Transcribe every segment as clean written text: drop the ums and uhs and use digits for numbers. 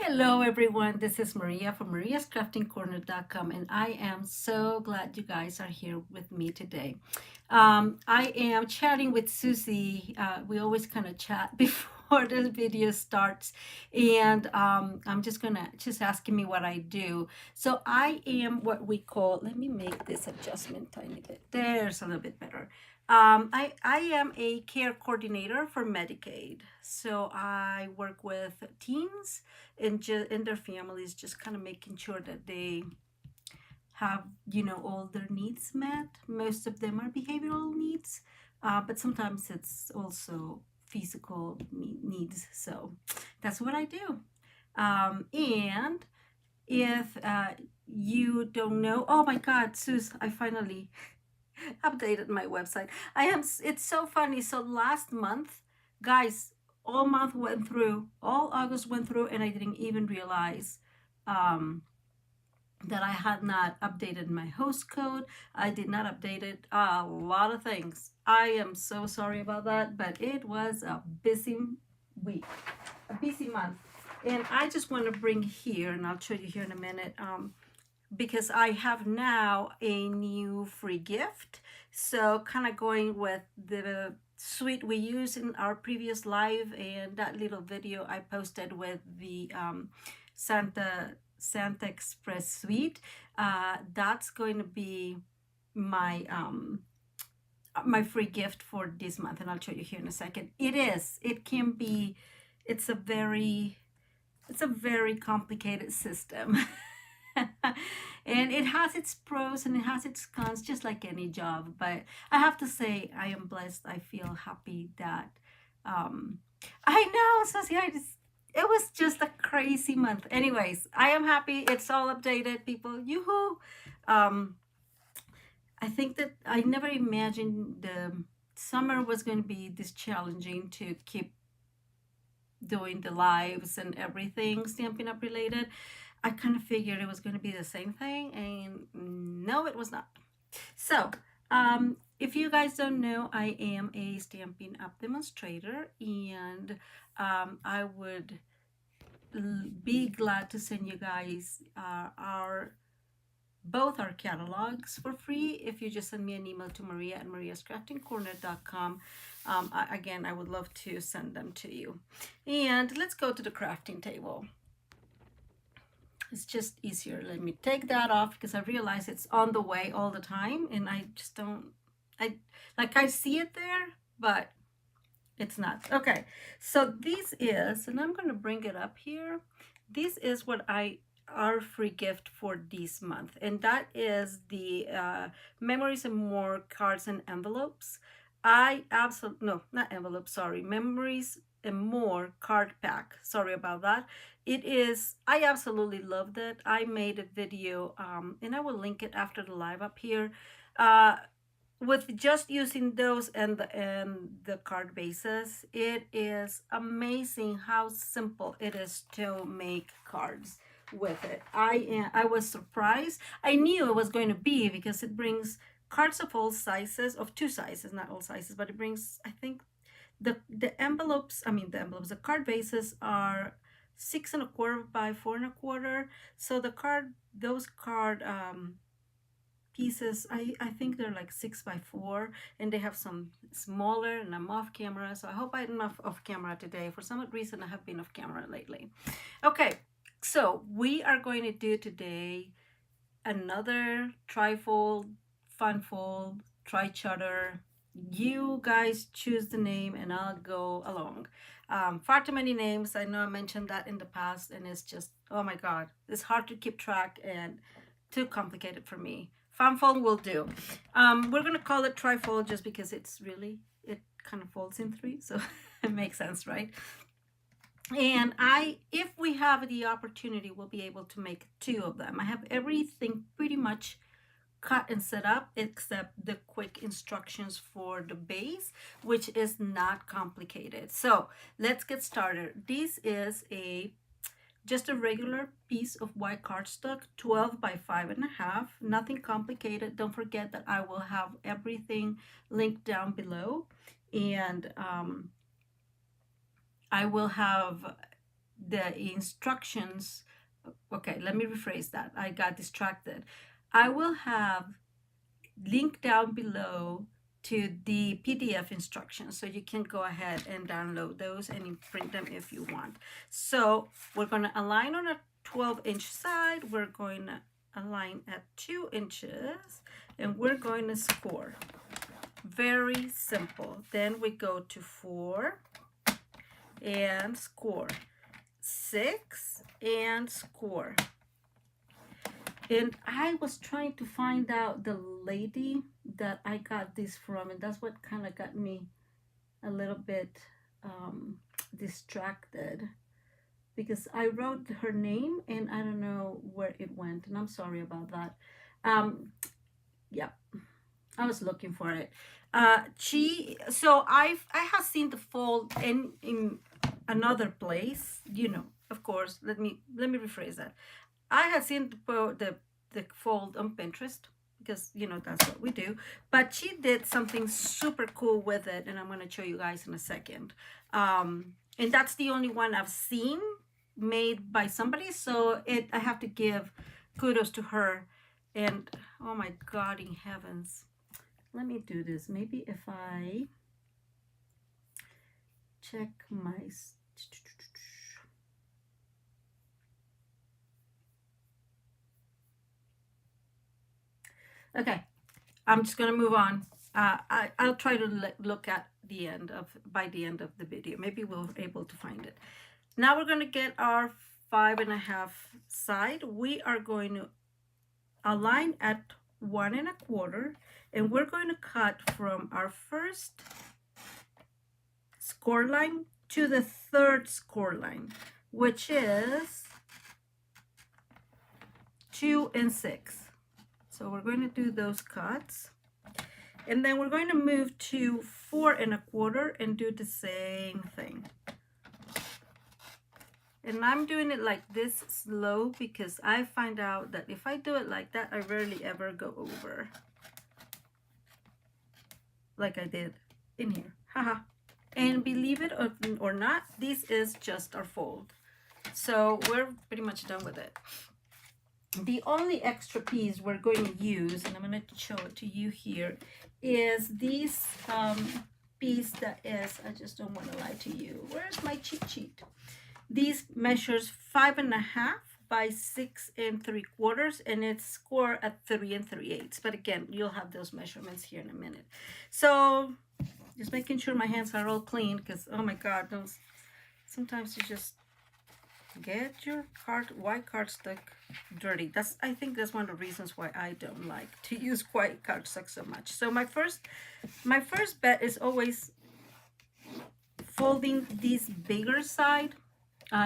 Hello everyone, this is Maria from mariascraftingcorner.com and I am so glad you guys are here with me today. I am chatting with Susie. We always kind of chat before this video starts and I'm just asking me what I do. So I am what we call, let me make this adjustment tiny bit. There's a little bit better. I am a care coordinator for Medicaid. So I work with teens and their families, just kind of making sure that they have, all their needs met. Most of them are behavioral needs, but sometimes it's also physical needs. So that's what I do. And if you don't know, oh my God, Sus, I finally updated my website. It's so funny. So last month, guys, all month went through, all August went through, and I didn't even realize um, that I had not updated my host code. I did not update it. A lot of things. I am so sorry about that, but it was a busy week, a busy month. And I just want to bring here, and I'll show you here in a minute, because I have now a new free gift. So kind of going with the suite we used in our previous live and that little video I posted with the Santa Express suite. That's going to be my my free gift for this month, and I'll show you here in a second. It can be, it's a very complicated system. And it has its pros and it has its cons, just like any job. But I have to say, I am blessed. I feel happy that I know, Susie, it was just a crazy month. Anyways, I am happy. It's all updated, people. Yoo-hoo! Um, I think that I never imagined the summer was going to be this challenging to keep doing the lives and everything Stampin' Up related. I kind of figured it was going to be the same thing, and no, it was not. So, if you guys don't know, I am a Stampin' Up demonstrator, and I would be glad to send you guys both our catalogs for free if you just send me an email to Maria at mariascraftingcorner.com. Again, I would love to send them to you. And let's go to the crafting table. It's just easier. Let me take that off because I realize it's on the way all the time and I just don't, I see it there, but it's not. Okay, so this is, and I'm going to bring it up here. This is what our free gift for this month, and that is the Memories and More cards and envelopes. No, not envelopes, sorry, Memories and More card pack. Sorry about that. I absolutely loved it. I made a video, and I will link it after the live up here. With just using those and the card bases, it is amazing how simple it is to make cards with it. I was surprised. I knew it was going to be because it brings cards of all sizes, of two sizes, not all sizes, but it brings, I think, the envelopes. The card bases are 6¼ by 4¼ so those card pieces, I think they're like 6×4, and they have some smaller, and I'm off camera, so I hope I'm not off camera today. For some reason I have been off camera lately. Okay, so we are going to do today another trifold, funfold, tri-chutter. You guys choose the name and I'll go along. Far too many names. I know I mentioned that in the past, and it's just, oh my God, it's hard to keep track and too complicated for me. Funfold will do. We're going to call it trifold just because it kind of folds in three, so it makes sense, right? And if we have the opportunity, we'll be able to make 2 of them. I have everything pretty much cut and set up except the quick instructions for the base, which is not complicated. So let's get started. This is just a regular piece of white cardstock, 12 by 5½, nothing complicated. Don't forget that I will have everything linked down below, and I will have the instructions. Okay, let me rephrase that. I got distracted. I will have link down below to the PDF instructions, so you can go ahead and download those and print them if you want. So we're going to align on a 12-inch side. We're going to align at 2 inches, and we're going to score. Very simple. Then we go to 4 and score, 6 and score. And I was trying to find out the lady that I got this from, and that's what kind of got me a little bit distracted, because I wrote her name and I don't know where it went, and I'm sorry about that. Yeah, I was looking for it. So I have seen the fold in another place, you know. Of course, let me rephrase that. I had seen the fold on Pinterest, because you know that's what we do. But she did something super cool with it, and I'm going to show you guys in a second. And that's the only one I've seen made by somebody, so I have to give kudos to her. And oh my God in heavens, let me do this. Maybe if I check my... Okay, I'm just gonna move on. I'll try to look at the end by the end of the video. Maybe we'll be able to find it. Now we're gonna get our 5.5 side. We are going to align at 1 1/4, and we're going to cut from our first score line to the third score line, which is 2 and 6. So we're going to do those cuts, and then we're going to move to 4 1/4 and do the same thing. And I'm doing it like this slow because I find out that if I do it like that, I rarely ever go over like I did in here. Haha. And believe it or not, this is just our fold. So we're pretty much done with it. The only extra piece we're going to use, and I'm going to show it to you here, is this piece that is, I just don't want to lie to you. Where's my cheat sheet? These measures 5.5 by 6 3/4, and it's score at 3 3/8. But again, you'll have those measurements here in a minute. So just making sure my hands are all clean, because oh my God, those sometimes you just get your white cardstock dirty. I think that's one of the reasons why I don't like to use white cardstock so much. So my first bet is always folding this bigger side.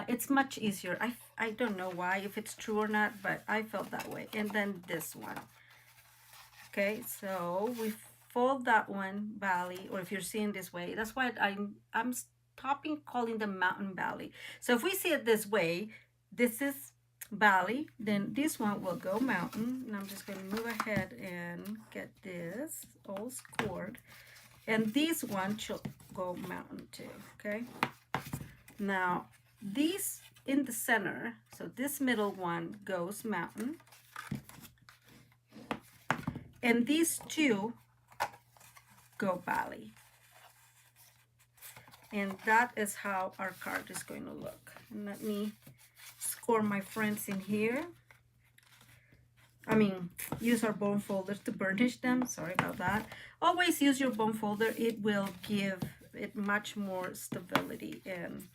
It's much easier. I don't know why, if it's true or not, but I felt that way. And then this one. Okay, so we fold that one valley, or if you're seeing this way, that's why I'm stopping calling them mountain valley. So if we see it this way, this is valley, then this one will go mountain. And I'm just going to move ahead and get this all scored. And this one should go mountain too, okay? Now, these in the center, so this middle one goes mountain. And these two go valley. And that is how our card is going to look. And let me score my friends in here. I mean, use our bone folders to burnish them. Sorry about that. Always use your bone folder. It will give it much more stability. And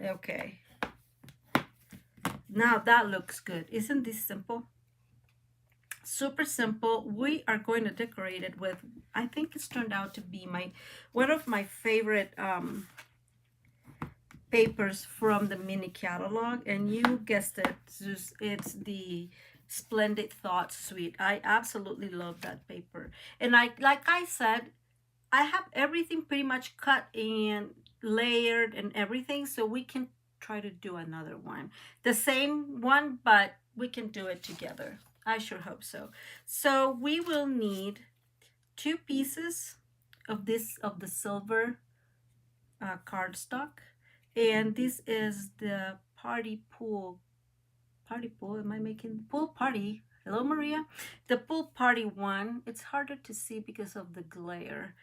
okay. Now that looks good. Isn't this simple? Super simple. We are going to decorate it with, I think it's turned out to be one of my favorite papers from the mini catalog, and you guessed it, it's the Splendid Thoughts Suite. I absolutely love that paper. And like I said, I have everything pretty much cut and layered and everything, so we can try to do another one, the same one, but we can do it together. I sure hope so. So we will need 2 pieces of the silver cardstock, And this is the party pool. Am I making pool party? Hello, Maria. The pool party one. It's harder to see because of the glare.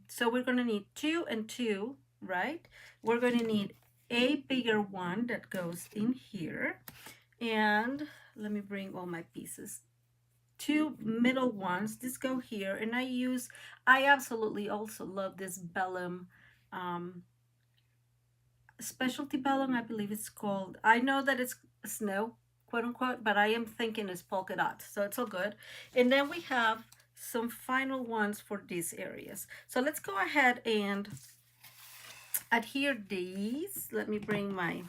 So we're going to need 2 and 2, right? We're going to need a bigger one that goes in here. And let me bring all my pieces. 2 middle ones. This go here. And I absolutely also love this vellum. Specialty vellum, I believe it's called. I know that it's snow, quote unquote, but I am thinking it's polka dot, so it's all good. And then we have some final ones for these areas. So let's go ahead and adhere these. Let me bring my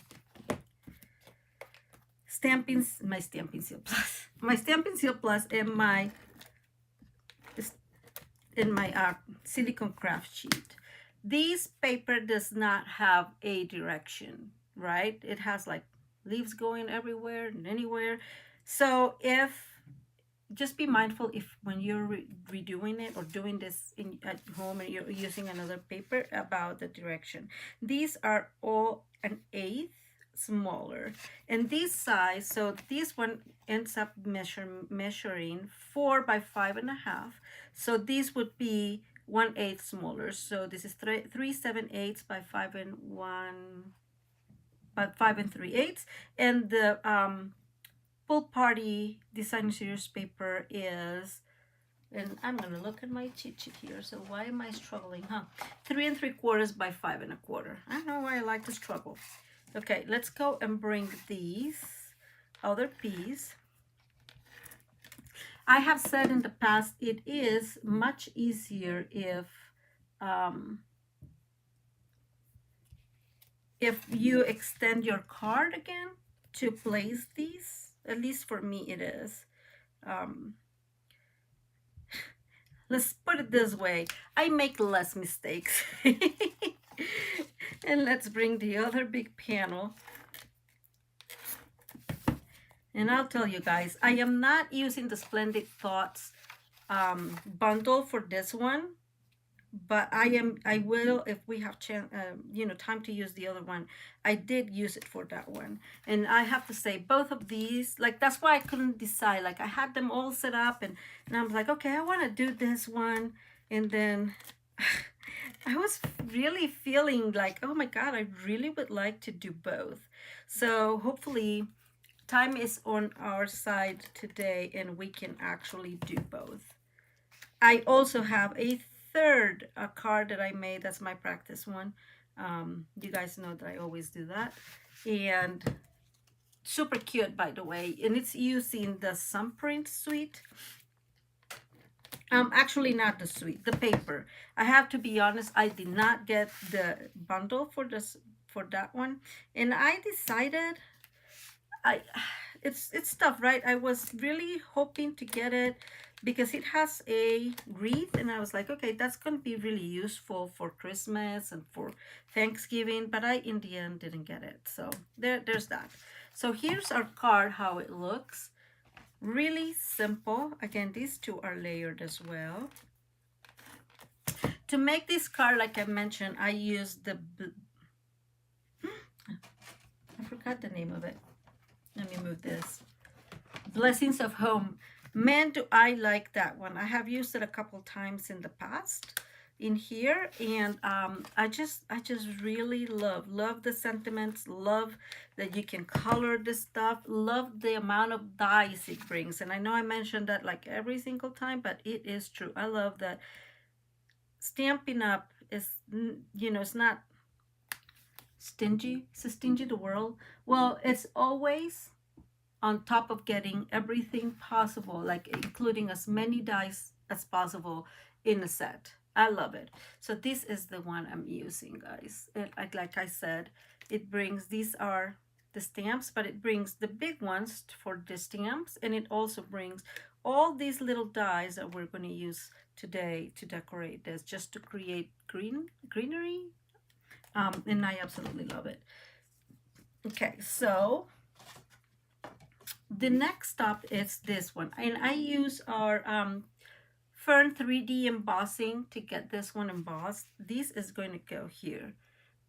Stampin' Seal Plus, my Stampin' Seal Plus, and my silicone craft sheet. This paper does not have a direction, right? It has like leaves going everywhere and anywhere. So just be mindful if when you're redoing it or doing this at home and you're using another paper about the direction. These are all 1/8 smaller, and this size, so this one ends up measuring 4 by 5.5. So this would be 1/8 smaller. So this is 3/7/8 by 5 3/8, and the Pool Party Design Series paper is, and I'm gonna look at my cheat sheet here. So why am I struggling, huh? 3 3/4 by 5 1/4. I don't know why I like to struggle. Okay, let's go and bring these other piece. I have said in the past, it is much easier if you extend your card again to place these. At least for me it is. Let's put it this way, I make less mistakes. And let's bring the other big panel. And I'll tell you guys, I am not using the Splendid Thoughts bundle for this one, but I will if we have time to use the other one. I did use it for that one, and I have to say both of these, like, that's why I couldn't decide. Like, I had them all set up, and I was like, okay, I want to do this one, and then I was really feeling like, oh my god, I really would like to do both. So hopefully time is on our side today and we can actually do both. I also have a third card that I made. That's my practice one. You guys know that I always do that. And super cute, by the way. And it's using the Sunprint suite. Actually not the suite, the paper. I have to be honest, I did not get the bundle for that one. And I decided it's tough, right? I was really hoping to get it because it has a wreath, and I was like, okay, that's going to be really useful for Christmas and for Thanksgiving, but I in the end didn't get it. So there's that. So here's our card, how it looks. Really simple. Again, these two are layered as well. To make this card, like I mentioned, I used I forgot the name of it. Let me move this. Blessings of Home. Man, do I like that one. I have used it a couple times in the past in here, and I just really love the sentiments, love that you can color this stuff, love the amount of dyes it brings. And I know I mentioned that like every single time, but it is true. I love that Stampin' Up is, it's not stingy. It's a stingy the world. Well, it's always on top of getting everything possible, like including as many dies as possible in a set. I love it. So this is the one I'm using, guys. Like I said, it brings, these are the stamps, but it brings the big ones for the stamps, and it also brings all these little dies that we're going to use today to decorate this, just to create greenery. And I absolutely love it. Okay, so the next stop is this one, and I use our Fern 3D embossing to get this one embossed. This is going to go here.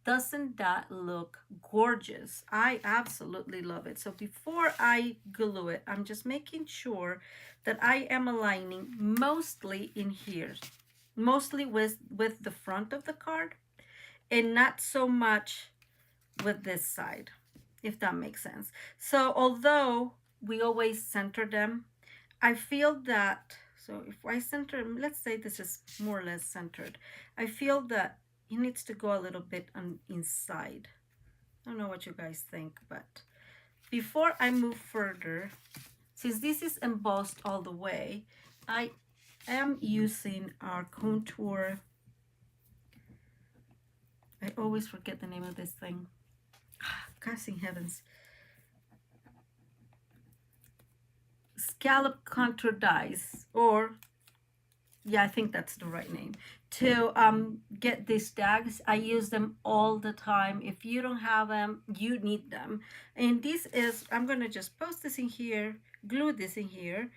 Doesn't that look gorgeous? I absolutely love it. So before I glue it, I'm just making sure that I am aligning mostly in here, mostly with the front of the card and not so much with this side, if that makes sense. So although we always center them, I feel that, so if I center, let's say this is more or less centered, I feel that it needs to go a little bit on inside. I don't know what you guys think, but before I move further, since this is embossed all the way, I am using our contour. I always forget the name of this thing. Casting heavens. Scallop contour dies, or yeah, I think that's the right name, to get these tags. I use them all the time. If you don't have them, you need them. And this is, I'm gonna just post this in here, glue this in here,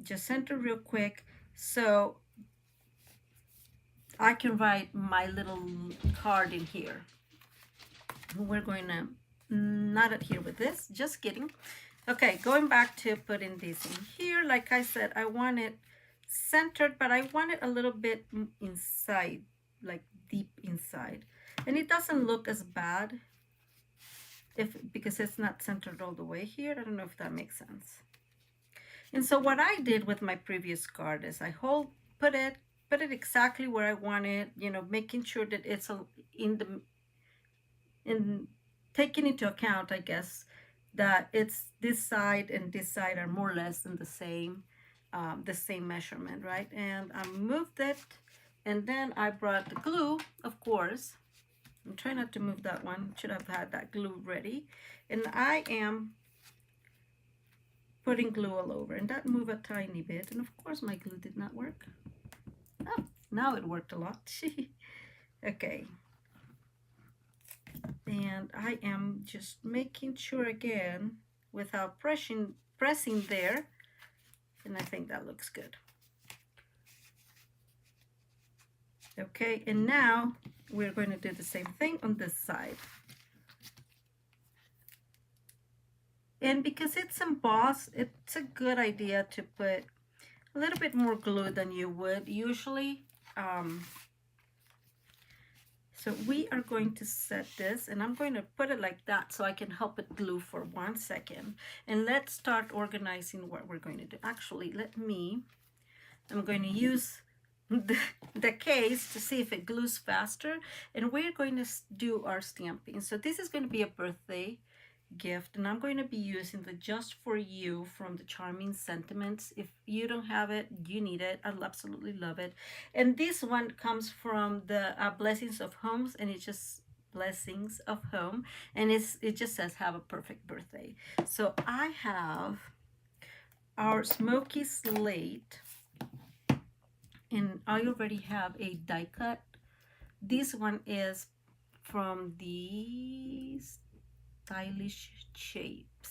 just center real quick so I can write my little card in here. We're going to not adhere with this, just kidding. Okay, going back to putting this in here, like I said, I want it centered, but I want it a little bit inside, like deep inside. And it doesn't look as bad because it's not centered all the way here. I don't know if that makes sense. And so what I did with my previous card is I put it exactly where I want it, you know, making sure that it's in taking into account, I guess, that it's this side and this side are more or less in the same measurement, right? And I moved it, and then I brought the glue, of course. I'm trying not to move that one. Should have had that glue ready. And I am putting glue all over, and that moved a tiny bit. And of course, my glue did not work. Oh, now it worked a lot. Okay. And I am just making sure again without pressing there, and I think that looks good. Okay, and now we're going to do the same thing on this side. And because it's embossed, it's a good idea to put a little bit more glue than you would usually. So we are going to set this, and I'm going to put it like that so I can help it glue for 1 second. And let's start organizing what we're going to do. Actually, I'm going to use the case to see if it glues faster. And we're going to do our stamping. So this is going to be a birthday gift, and I'm going to be using the Just For You from the Charming Sentiments. If you don't have it, you need it. I'll absolutely love it. And this one comes from the Blessings of Homes, and it's just Blessings of Home, and it just says have a perfect birthday. So I have our Smoky Slate, and I already have a die cut. This one is from the Stylish Shapes.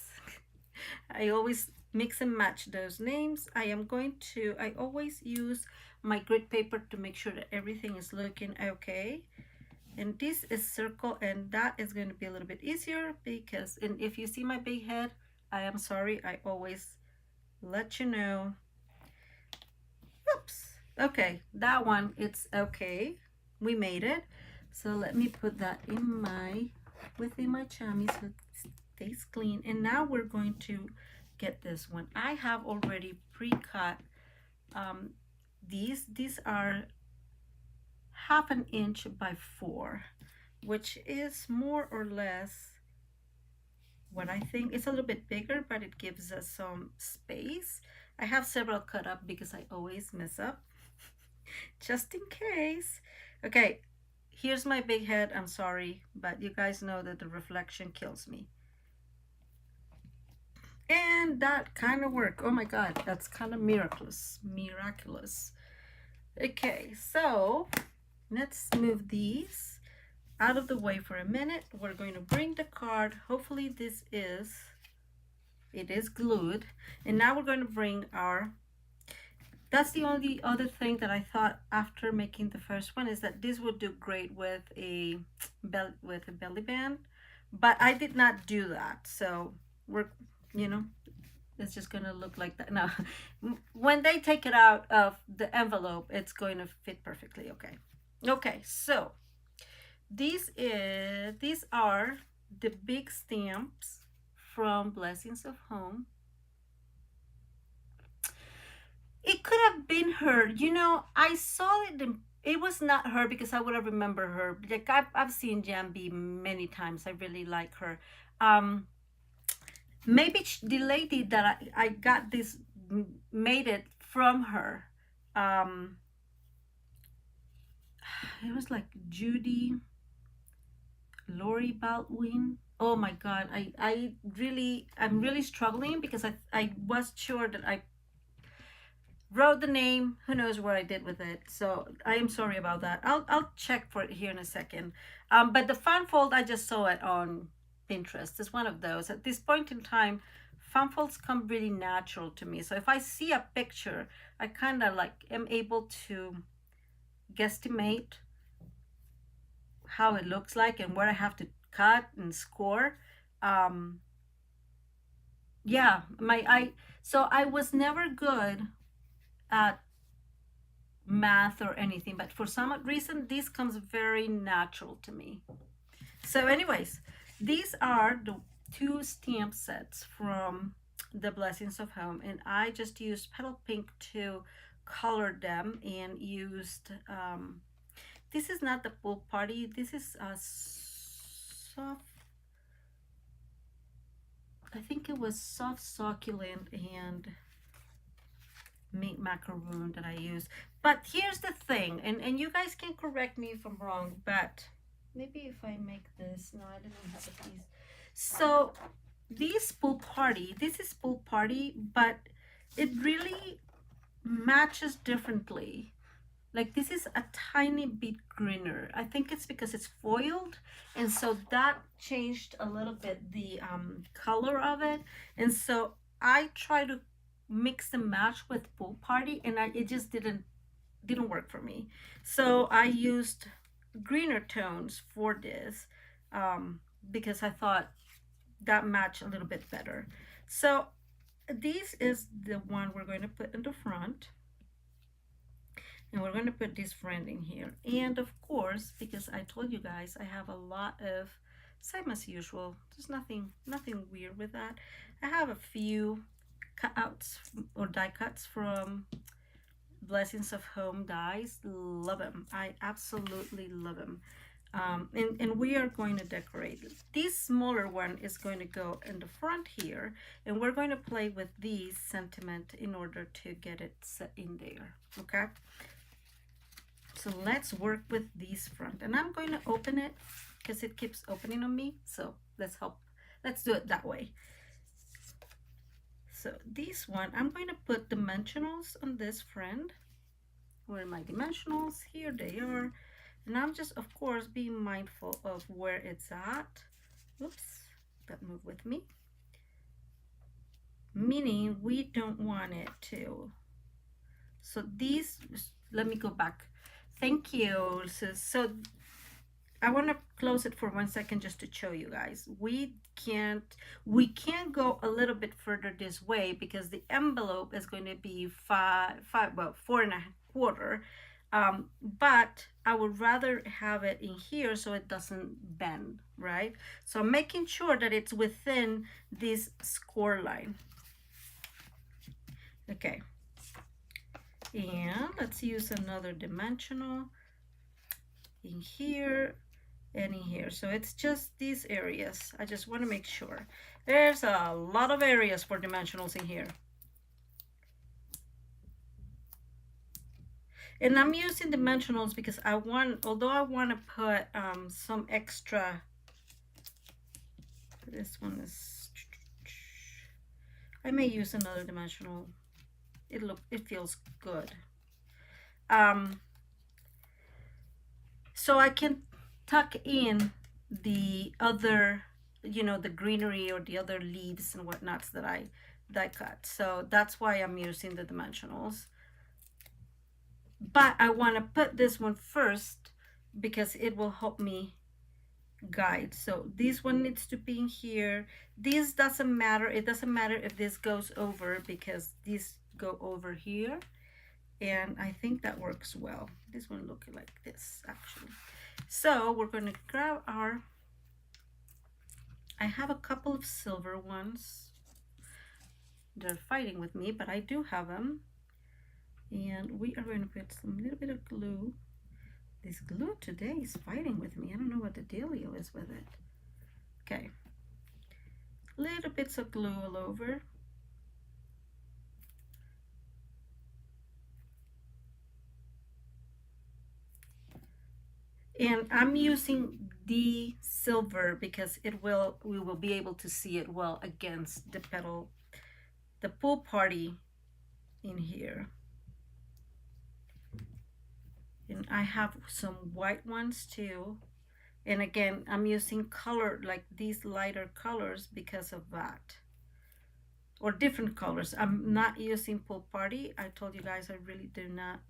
I always mix and match those names. I always use my grit paper to make sure that everything is looking okay. And this is circle, and that is going to be a little bit easier because, and if you see my big head, I am sorry. I always let you know. Oops. Okay, that one, it's okay. We made it. So let me put that within my chamois so it stays clean. And now we're going to get this one. I have already pre-cut these are 1/2 inch by 4, which is more or less what I think. It's a little bit bigger, but it gives us some space. I have several cut up because I always mess up just in case. Okay, here's my big head. I'm sorry, but you guys know that the reflection kills me. And that kind of worked. Oh my God, that's kind of miraculous. Okay, so let's move these out of the way for a minute. We're going to bring the card. Hopefully it is glued. And now we're going to bring our That's the only other thing that I thought after making the first one, is that this would do great with a belly band, but I did not do that. So we're, you know, it's just gonna look like that. Now, when they take it out of the envelope, it's going to fit perfectly. Okay. Okay. So these are the big stamps from Blessings of Home. It could have been her. I saw it. It was not her because I would have remembered her. Like I've seen Jambi many times. I really like her. Um, Maybe the lady that I got this made it from her. Um, it was like Judy Lori Baldwin. Oh my God, I'm really struggling because I was sure that I wrote the name. Who knows what I did with it? So I am sorry about that. I'll check for it here in a second. But the fan fold, I just saw it on Pinterest. It's one of those. At this point in time, fan folds come really natural to me. So if I see a picture, I kind of like am able to guesstimate how it looks like and where I have to cut and score. Um, yeah, my I so I was never good at math or anything, but for some reason this comes very natural to me. So anyways, these are the two stamp sets from the Blessings of Home, and I just used petal pink to color them, and used this is not the pool party, this is a soft, I think it was soft succulent and mint macaroon that I use. But here's the thing, and you guys can correct me if I'm wrong, but maybe if I make this, no, I didn't have a piece. So this is pool party, but it really matches differently. Like this is a tiny bit greener. I think it's because it's foiled, and so that changed a little bit the color of it. And so I try to mix and match with pool party, and it just didn't work for me. So I used greener tones for this, because I thought that matched a little bit better. So this is the one we're going to put in the front, and we're going to put this friend in here. And of course, because I told you guys I have a lot of, same as usual, there's nothing weird with that. I have a few cutouts or die cuts from Blessings of Home dies. Love them. I absolutely love them. And we are going to decorate. This smaller one is going to go in the front here, and we're going to play with these sentiment in order to get it set in there. Okay, so let's work with these front, and I'm going to open it because it keeps opening on me. So let's do it that way. So this one, I'm going to put dimensionals on this friend. Where are my dimensionals? Here they are. And I'm just, of course, being mindful of where it's at. Oops, that moved with me. Meaning we don't want it to. So these, let me go back. Thank you. So I want to close it for 1 second just to show you guys. We can't go a little bit further this way because the envelope is going to be 4.25. But I would rather have it in here so it doesn't bend, right? So I'm making sure that it's within this score line. Okay. And let's use another dimensional in here and in here. So it's just these areas. I just want to make sure. There's a lot of areas for dimensionals in here. And I'm using dimensionals because although I want to put some extra, this one is, I may use another dimensional. It feels good. So I can tuck in the other, the greenery or the other leaves and whatnots that I cut. So that's why I'm using the dimensionals. but I want to put this one first because it will help me guide. So this one needs to be in here. This doesn't matter. It doesn't matter if this goes over because these go over here. And I think that works well. This one looks like this actually. So we're going to grab our, I have a couple of silver ones. They're fighting with me, but I do have them. And we are going to put some little bit of glue. This glue today is fighting with me. I don't know what the dealio is with it. Okay. Little bits of glue all over. And I'm using the silver because we will be able to see it well against the petal, the pool party in here. And I have some white ones too. And again, I'm using color like these lighter colors because of that. Or different colors. I'm not using pool party. I told you guys I really do not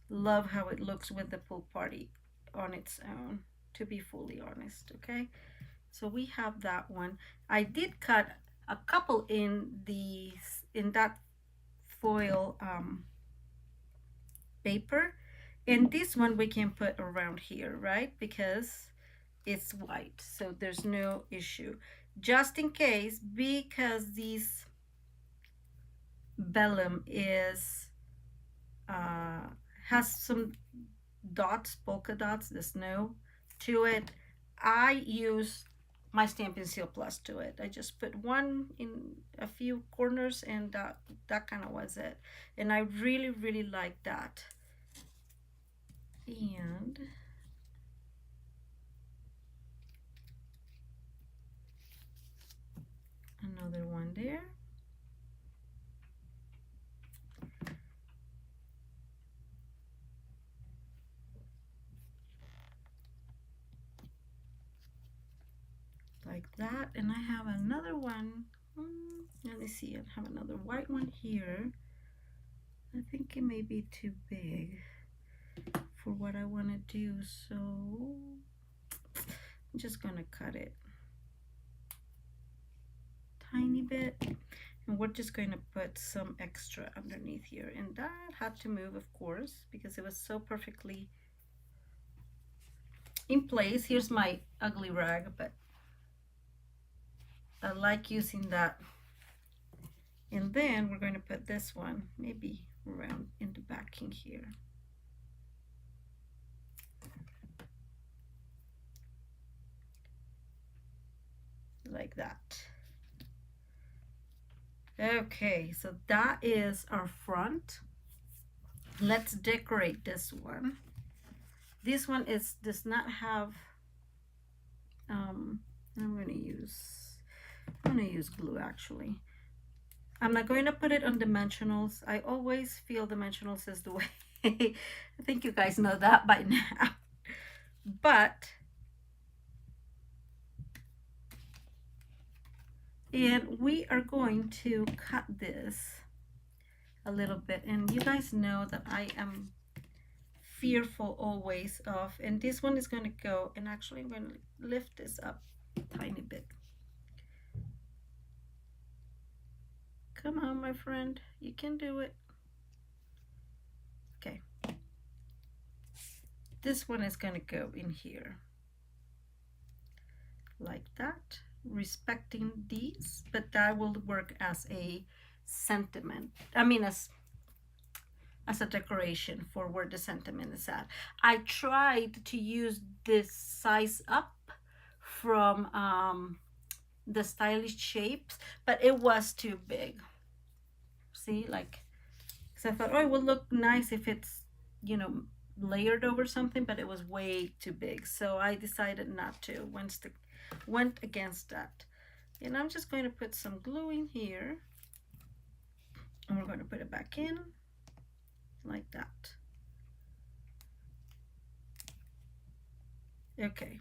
love how it looks with the pool party on its own, to be fully honest. Okay, so we have that one. I did cut a couple in that foil paper, and this one we can put around here, right? Because it's white, so there's no issue. Just in case, because this vellum is has some dots, polka dots, the snow to it, I use my Stampin' Seal Plus to it. I just put one in a few corners, and that kind of was it. And I really, really like that. And another one there. Like that. And I have another one. Let me see. I have another white one here. I think it may be too big for what I want to do, so I'm just gonna cut it tiny bit, and we're just going to put some extra underneath here. And that had to move, of course, because it was so perfectly in place. Here's my ugly rag, but I like using that. And then we're going to put this one maybe around in the backing here. Like that. Okay, so that is our front. Let's decorate this one. This one does not have I'm going to use glue actually. I'm not going to put it on dimensionals. I always feel dimensionals is the way. I think you guys know that by now. But and we are going to cut this a little bit, and you guys know that I am fearful always of, and this one is going to go, and actually I'm going to lift this up a tiny bit. Come on, my friend, you can do it. Okay, this one is going to go in here like that, respecting these, but that will work as a sentiment. I mean, as a decoration for where the sentiment is at. I tried to use this size up from the Stylish Shapes, but it was too big. See, like, because I thought, oh, it would look nice if it's, you know, layered over something, but it was way too big. So I decided not to, went against that. And I'm just going to put some glue in here, and we're going to put it back in like that. Okay,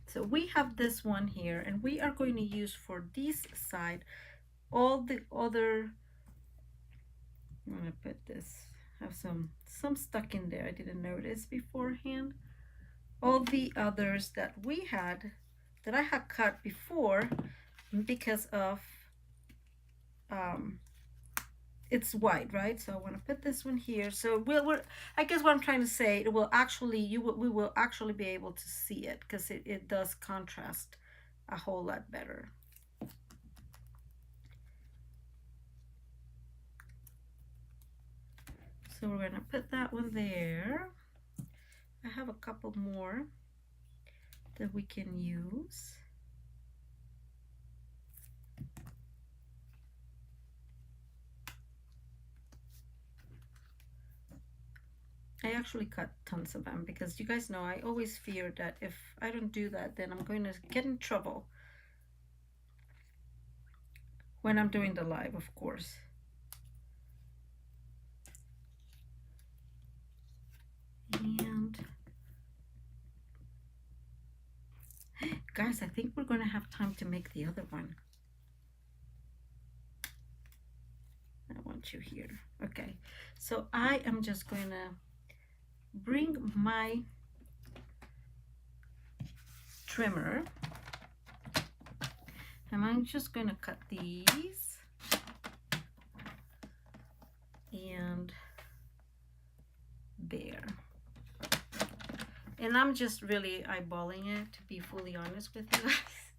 so we have this one here, and we are going to use for this side all the other, I'm going to put this, have some stuck in there I didn't notice beforehand. All the others that we had, that I had cut before, because of um, it's white, right? So I want to put this one here. So we're I guess what I'm trying to say, it will actually, we will actually be able to see it, because it does contrast a whole lot better. So we're going to put that one there. I have a couple more that we can use. I actually cut tons of them, because you guys know I always fear that if I don't do that, then I'm going to get in trouble when I'm doing the live, of course. And guys, I think we're going to have time to make the other one. I want you here. Okay, so I am just going to bring my trimmer, and I'm just going to cut these, and there. And I'm just really eyeballing it, to be fully honest with you guys.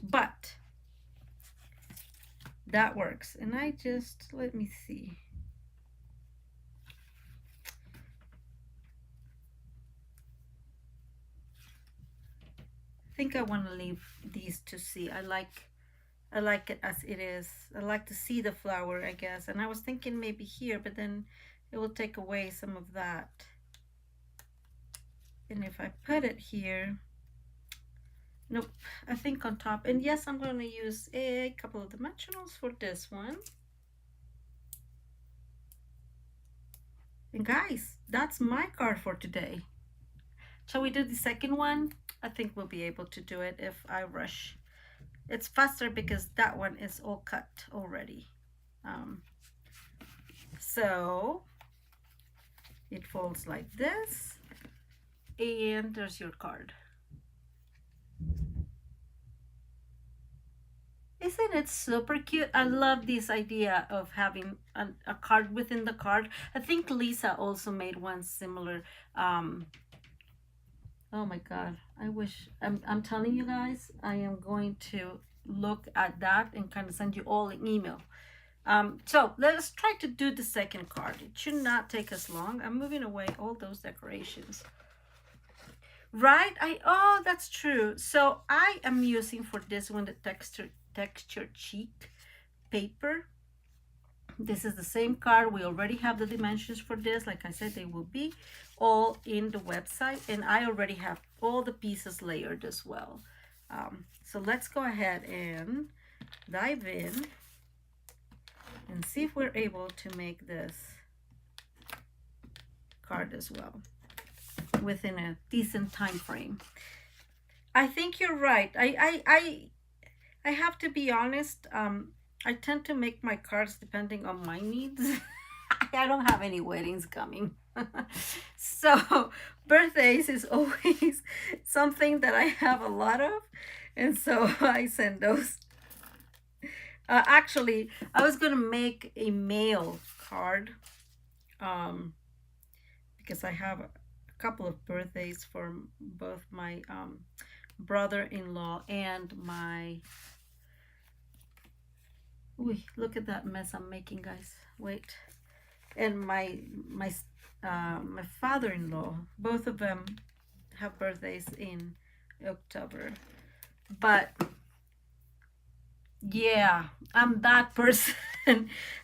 But that works. And I just, let me see. I think I want to leave these to see. I like it as it is. I like to see the flower, I guess. And I was thinking maybe here, but then it will take away some of that. And if I put it here, nope, I think on top. And yes, I'm going to use a couple of dimensionals for this one. And guys, that's my card for today. Shall we do the second one? I think we'll be able to do it if I rush. It's faster because that one is all cut already. So it folds like this, and there's your card. Isn't it super cute? I love this idea of having a card within the card. I think Lisa also made one similar. Oh my God, I wish, I'm telling you guys, I am going to look at that and kind of send you all an email. So let's try to do the second card. It should not take us long. I'm moving away all those decorations. Right? Oh, that's true. So I am using for this one the texture cheek paper. This is the same card. We already have the dimensions for this. Like I said, they will be all in the website, and I already have all the pieces layered as well. So let's go ahead and dive in and see if we're able to make this card as well within a decent time frame. I think you're right. I have to be honest. I tend to make my cards depending on my needs. I don't have any weddings coming. So birthdays is always something that I have a lot of. And so I send those. Actually, I was going to make a mail card because I have a couple of birthdays for both my brother-in-law and my... Ooh, look at that mess I'm making, guys. Wait. And my father-in-law, both of them have birthdays in October. But yeah, I'm that person.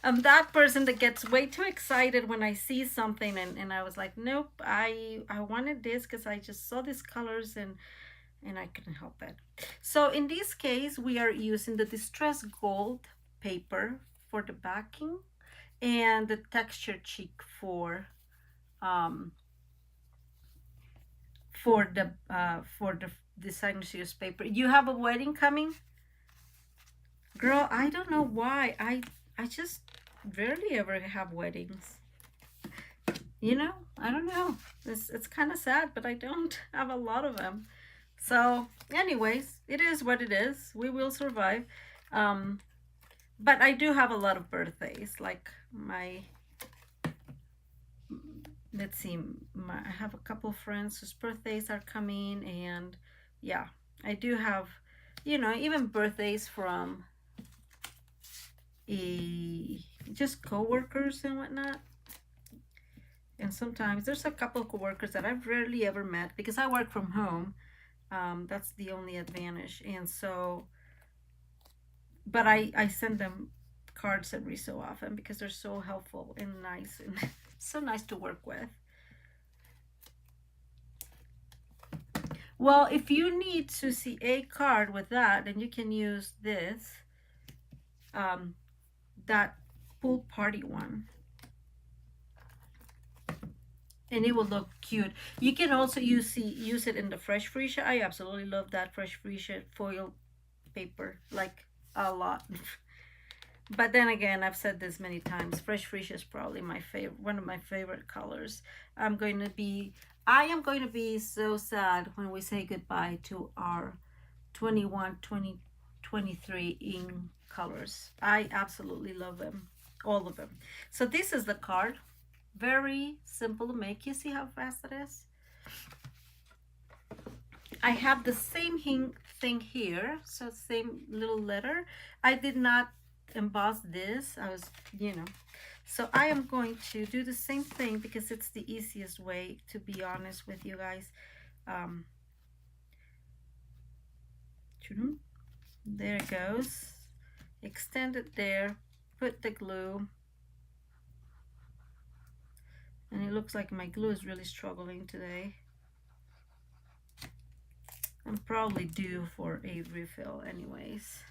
I'm that person that gets way too excited when I see something, and I was like, nope, I wanted this because I just saw these colors and I couldn't help it. So in this case, we are using the Distress Gold paper for the backing and the texture cheek for the designer series paper. You have a wedding coming? Girl, I don't know why. I just rarely ever have weddings. You know, I don't know. It's kind of sad, but I don't have a lot of them. So, anyways, it is what it is. We will survive. Um, but I do have a lot of birthdays. Like my, let's see, I have a couple of friends whose birthdays are coming, and yeah, I do have, even birthdays from just coworkers and whatnot. And sometimes there's a couple of coworkers that I've rarely ever met because I work from home. That's the only advantage. And so, but I send them cards every so often because they're so helpful and nice and so nice to work with. Well, if you need to see a card with that, then you can use this, um, that pool party one. And it will look cute. You can also use it in the fresh freezer. I absolutely love that fresh freezer foil paper, like a lot. But then again, I've said this many times. Fresh freezer is probably my favorite, one of my favorite colors. I'm going to be, I am going to be so sad when we say goodbye to our 21, 20, 23 in colors. I absolutely love them, all of them. So this is the card. Very simple to make. You see how fast it is? I have the same thing here, so same little letter. I did not emboss this. I was, you know. So I am going to do the same thing because it's the easiest way, to be honest with you guys. Um, there it goes. Extend it there. Put the glue. And it looks like my glue is really struggling today. I'm probably due for a refill anyways.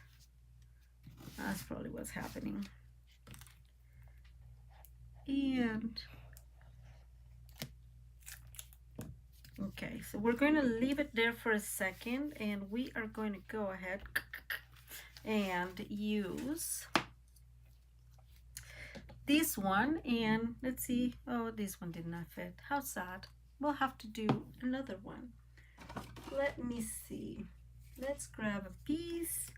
That's probably what's happening. And okay, so we're going to leave it there for a second, and we are going to go ahead and use this one. And let's see. Oh, this one did not fit. How sad. We'll have to do another one. Let me see. Let's grab a piece,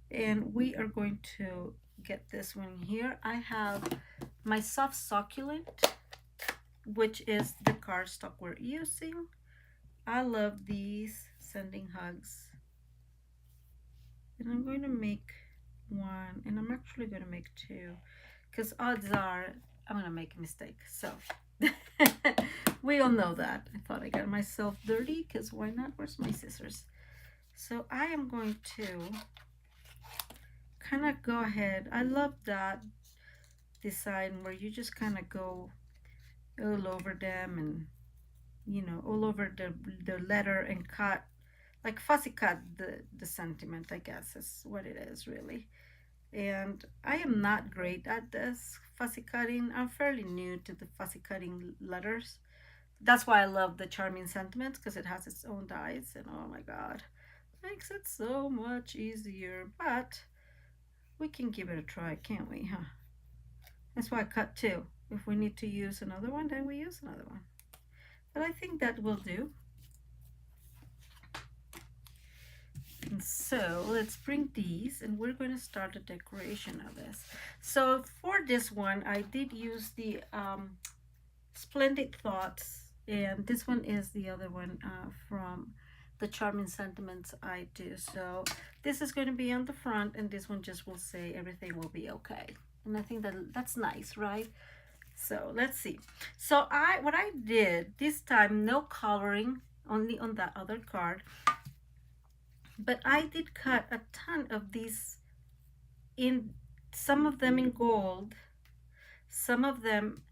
and we are going to get this one here. I have my soft succulent, which is the cardstock we're using. I love these, sending hugs. And I'm going to make one, and I'm actually going to make two, because odds are I'm going to make a mistake. So we all know that. I thought I got myself dirty, because why not? Where's my scissors? So I am going to kind of go ahead. I love that design where you just kind of go all over them, and all over the letter, and cut, like fussy cut the sentiment, I guess is what it is really. And I am not great at this fussy cutting. I'm fairly new to the fussy cutting letters. That's why I love the Charming Sentiments, because it has its own dies, and oh my god, makes it so much easier. But we can give it a try, can't we, huh? That's why I cut two. If we need to use another one, then we use another one. But I think that will do. And so let's bring these, and we're going to start the decoration of this. So for this one, I did use the Splendid Thoughts, and this one is the other one from the Charming Sentiments I do. So this is going to be on the front, and this one just will say everything will be okay. And I think that's nice, right? So let's see. So what I did this time, no coloring, only on that other card. But I did cut a ton of these, in some of them in gold, some of them,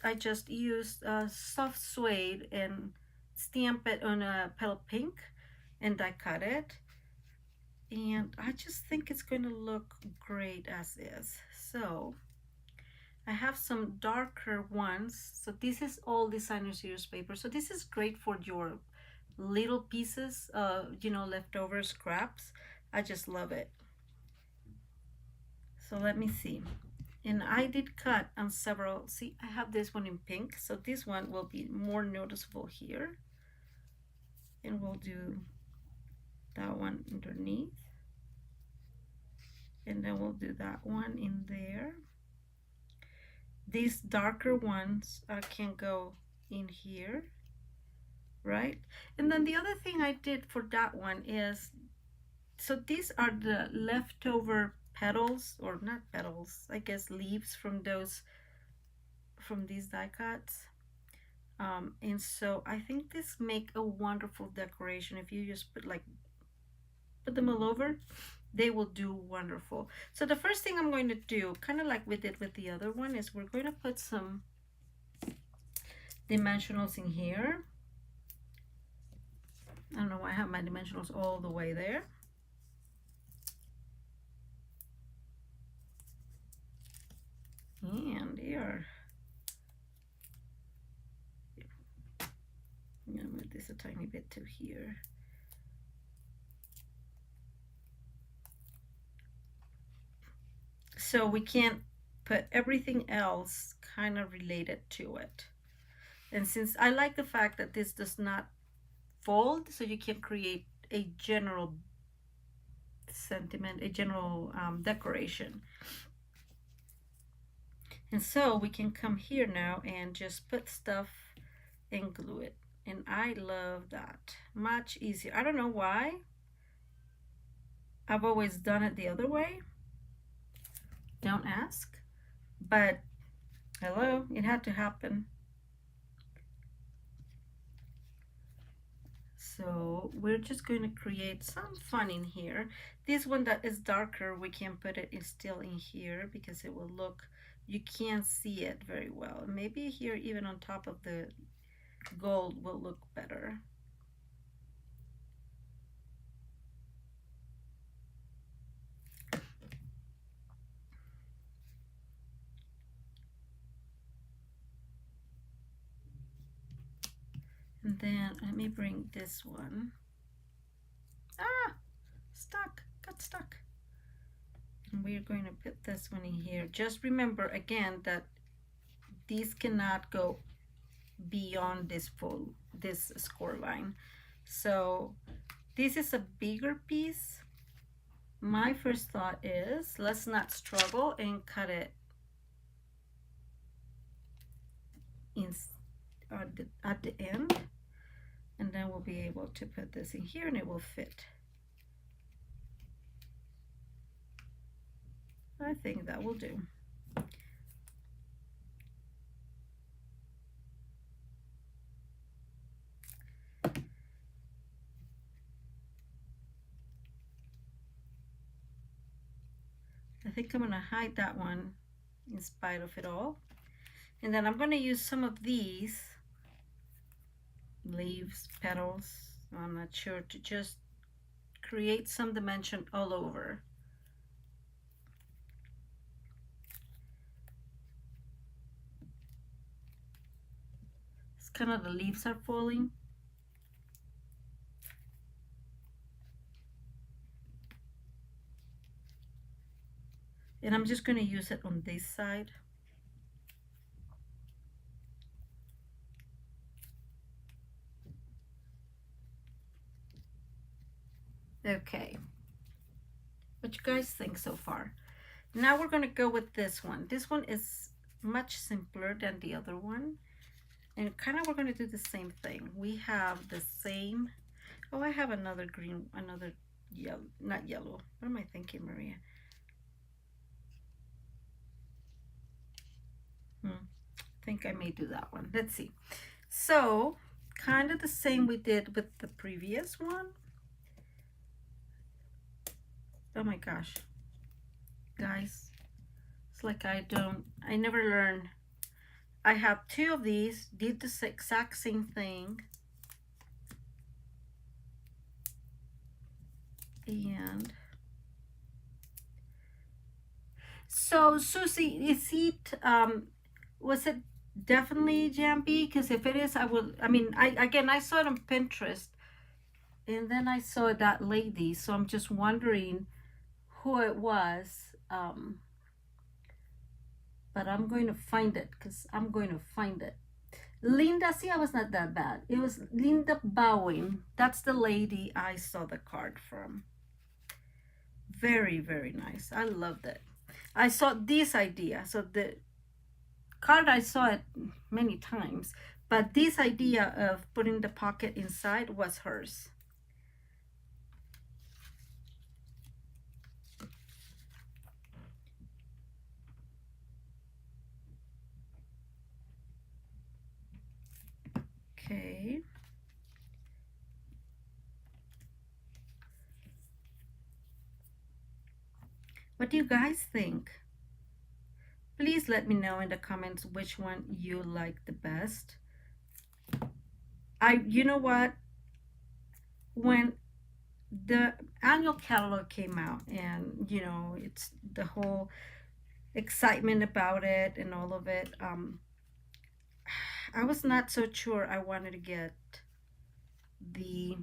I just used soft suede and stamp it on a pale pink, and I cut it. And I just think it's going to look great as is. So I have some darker ones. So this is all designer series paper. So this is great for your little pieces, leftover scraps. I just love it. So let me see. And I did cut on several. See, I have this one in pink, so this one will be more noticeable here. And we'll do that one underneath. And then we'll do that one in there. These darker ones can go in here, right? And then the other thing I did for that one is, so these are the leftover petals, or not petals, I guess leaves from these die cuts. And so I think this make a wonderful decoration. If you just put them all over, they will do wonderful. So the first thing I'm going to do, kind of like we did with the other one, is we're going to put some dimensionals in here. I don't know why I have my dimensionals all the way there. And here, I'm gonna move this a tiny bit to here. So we can't put everything else kind of related to it. And since I like the fact that this does not fold, so you can create a general sentiment, a general decoration. And so we can come here now and just put stuff and glue it. And I love that. Much easier. I don't know why. I've always done it the other way. Don't ask. But hello, it had to happen. So we're just going to create some fun in here. This one that is darker, we can put it is still in here because it will look, you can't see it very well. Maybe here even on top of the gold will look better. And then let me bring this one. Ah, stuck, got stuck. And we're going to put this one in here. Just remember again that these cannot go beyond this score line. So this is a bigger piece. My first thought is let's not struggle and cut it in at the end, and then we'll be able to put this in here and it will fit. I think that will do. I think I'm going to hide that one in spite of it all. And then I'm going to use some of these leaves, petals, I'm not sure, to just create some dimension all over. It's kind of the leaves are falling. And I'm just going to use it on this side. Okay. What you guys think so far? Now we're going to go with this one. This one is much simpler than the other one. And kind of we're going to do the same thing. We have the same, oh, I have another green, another yellow, not yellow. What am I thinking, Maria? I think I may do that one. Let's see. So kind of the same we did with the previous one. Oh my gosh, guys, it's like I never learn. I have two of these, did the exact same thing. And so Susie, is it, was it definitely Jambi? Because if it is, I mean, I saw it on Pinterest and then I saw that lady. So I'm just wondering who it was. but I'm going to find it because I'm going to find it. Linda, see, I was not that bad. It was Linda Bowen. That's the lady I saw the card from. Very, very nice. I loved it. I saw this idea. So the card, I saw it many times, but this idea of putting the pocket inside was hers. Okay. What do you guys think? Please let me know in the comments which one you like the best. You know what? When the annual catalog came out and, it's the whole excitement about it and all of it, I was not so sure I wanted to get the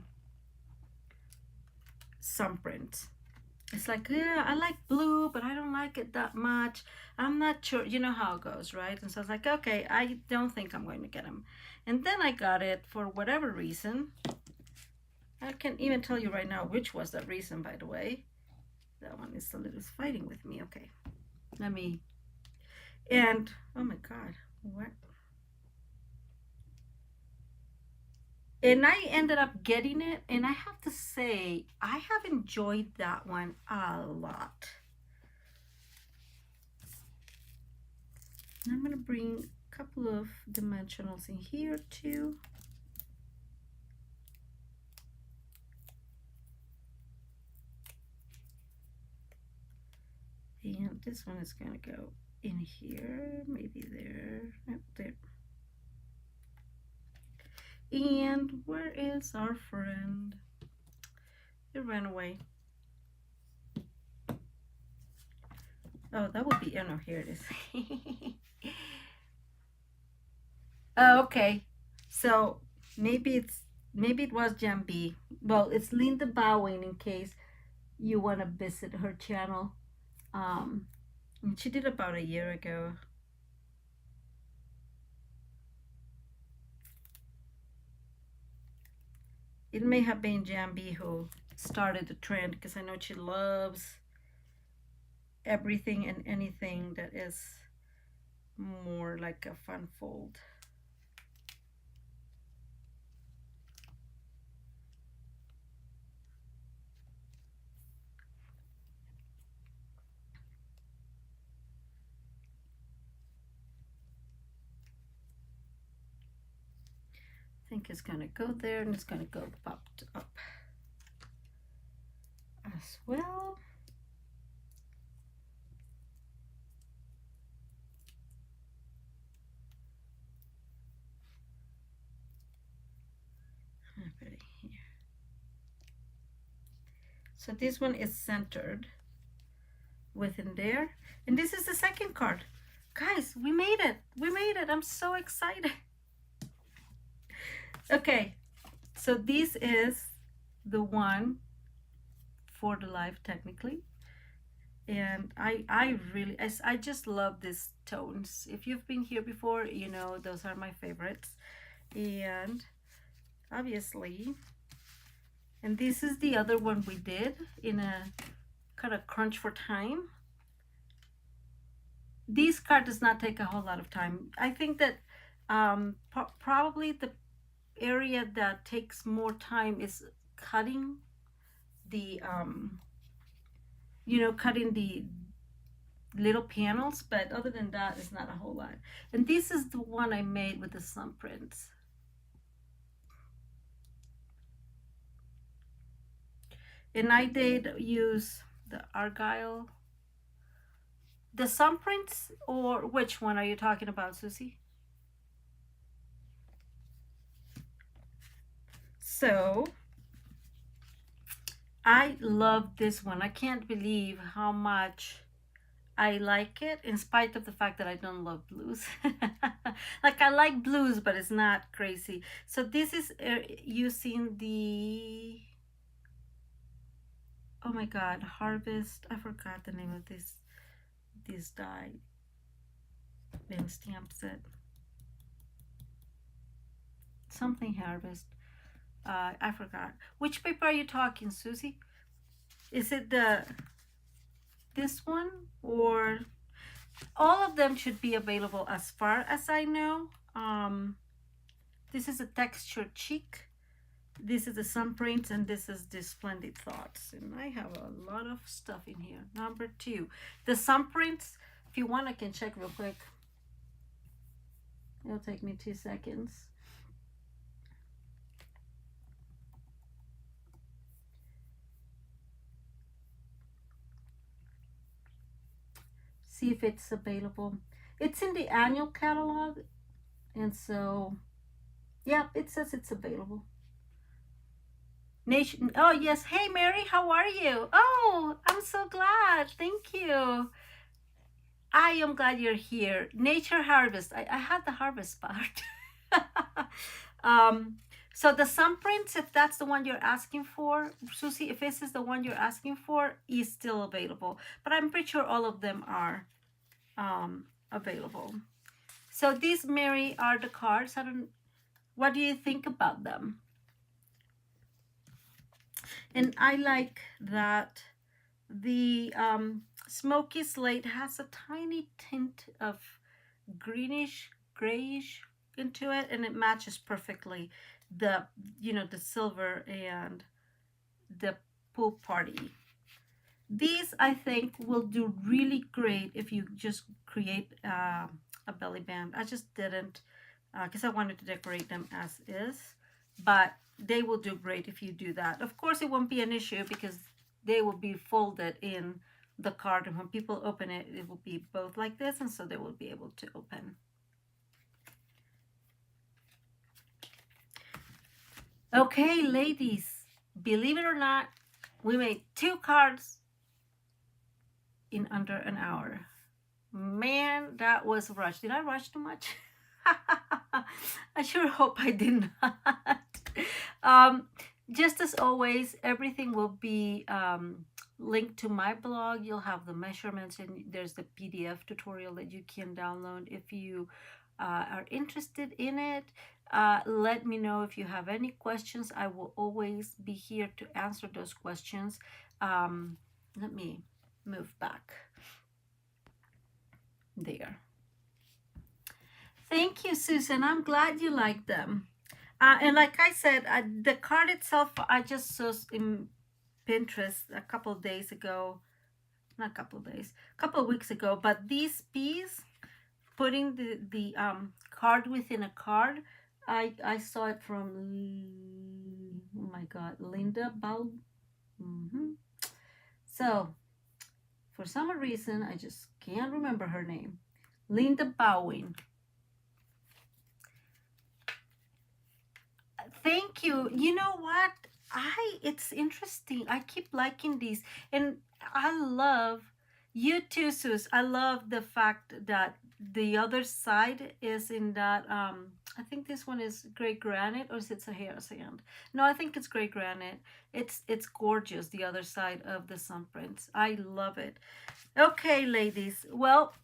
thumbprint. It's like, yeah, I like blue, but I don't like it that much. I'm not sure. You know how it goes, right? And so I was like, okay, I don't think I'm going to get them. And then I got it for whatever reason. I can't even tell you right now which was that reason, by the way. That one is still is fighting with me. Okay, let me. And oh my God, what? And I ended up getting it, and I have to say, I have enjoyed that one a lot. I'm going to bring a couple of dimensionals in here too. And this one is going to go in here, maybe there, right there. And where is our friend? It ran away. Oh, that would be, oh no, here it is. Oh, okay. So maybe it was Jan B. Well, it's Linda Bowen in case you want to visit her channel. And she did about a year ago. It may have been Jan B who started the trend because I know she loves everything and anything that is more like a fun fold. I think it's going to go there and it's going to go popped up as well. Put it here. So this one is centered within there. And this is the second card. Guys, we made it. We made it. I'm so excited. Okay, so this is the one for the life technically. And I just love these tones. If you've been here before, you know those are my favorites. And obviously, and this is the other one we did in a kind of crunch for time. This card does not take a whole lot of time. I think that probably the area that takes more time is cutting the cutting the little panels, but other than that, it's not a whole lot. And this is the one I made with the thumbprints. And I did use the argyle. The thumbprints, or which one are you talking about, Susie? So I love this one. I can't believe how much I like it, in spite of the fact that I don't love blues. Like, I like blues, but it's not crazy. So this is using the, oh my God, Harvest. I forgot the name of this dye. and stamps it. Something harvest. I forgot. Which paper are you talking, Susie? Is it this one, or all of them should be available as far as I know. This is a textured cheek. This is the sun prints, and this is the splendid thoughts. And I have a lot of stuff in here. Number 2, the sun prints. If you want, I can check real quick. It'll take me 2 seconds. See if it's available. It's in the annual catalog, and so yeah, it says it's available. Nation. Oh yes. Hey Mary, how are you? Oh, I'm so glad. Thank you. I am glad you're here. Nature harvest. I had the harvest part. um, so the thumbprints, if that's the one you're asking for, Susie, if this is the one you're asking for, is still available. But I'm pretty sure all of them are available. So these, Mary, are the cards. What do you think about them? And I like that the smoky slate has a tiny tint of greenish, grayish into it, and it matches perfectly the silver and the pool party. These, I think, will do really great if you just create a belly band. I just didn't because I wanted to decorate them as is, but they will do great if you do that. Of course, it won't be an issue because they will be folded in the card, and when people open it, it will be both like this, and so they will be able to open. Okay, ladies, believe it or not, we made 2 cards in under an hour. Man, that was rushed. Did I rush too much? I sure hope I did not. Just as always, everything will be linked to my blog. You'll have the measurements, and there's the PDF tutorial that you can download if you are interested in it. Let me know if you have any questions. I will always be here to answer those questions. Let me move back. There. Thank you, Susan. I'm glad you like them. And like I said, the card itself, I just saw in Pinterest a couple of days ago. Not a couple of days, a couple of weeks ago. But these bees, putting the card within a card, I saw it from, oh my God, Linda Bal. So for some reason, I just can't remember her name. Linda Bowing. Thank you. You know what? It's interesting. I keep liking these. And I love you too, Sus. I love the fact that the other side is in that I think this one is gray granite, or is it Sahara sand? No, I think it's gray granite. It's gorgeous, the other side of the sun prints. I love it. Okay, ladies. Well,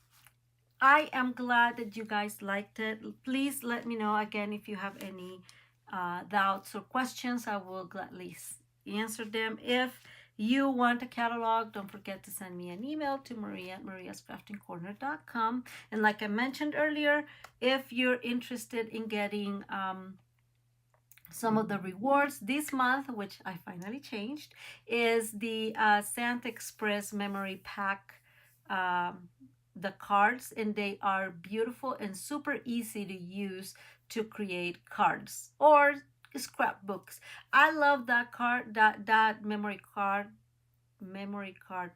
I am glad that you guys liked it. Please let me know again if you have any doubts or questions. I will gladly answer them. If you want a catalog, don't forget to send me an email to maria@mariascraftingcorner.com. And like I mentioned earlier, if you're interested in getting some of the rewards this month, which I finally changed, is the Santa Express Memory Pack, the cards, and they are beautiful and super easy to use to create cards or scrapbooks. I love that card, that memory card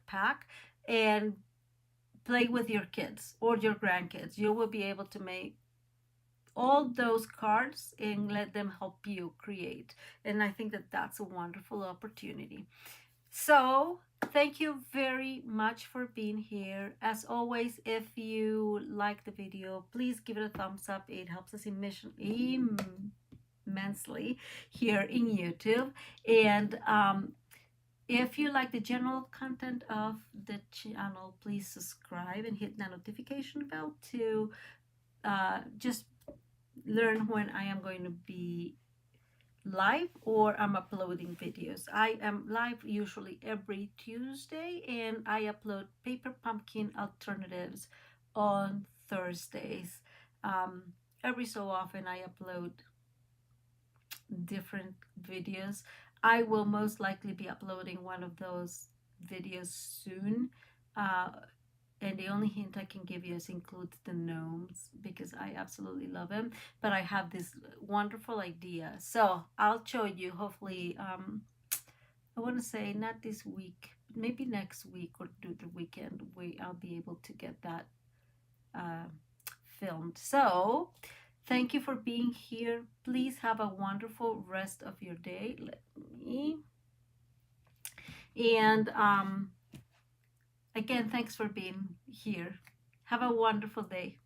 pack, and play with your kids or your grandkids. You will be able to make all those cards and let them help you create. And I think that that's a wonderful opportunity. So thank you very much for being here. As always, if you like the video, please give it a thumbs up. It helps us immensely here in YouTube. And If you like the general content of the channel, please subscribe and hit the notification bell to just learn when I am going to be live or I'm uploading videos. I am live usually every Tuesday, and I upload paper pumpkin alternatives on Thursdays. Um, every so often I upload different videos. I will most likely be uploading one of those videos soon. Uh, and the only hint I can give you is include the gnomes because I absolutely love them. But I have this wonderful idea. So I'll show you hopefully, I want to say not this week, maybe next week or do the weekend, I'll be able to get that uh, filmed. So thank you for being here. Please have a wonderful rest of your day. Let me. And again, thanks for being here. Have a wonderful day.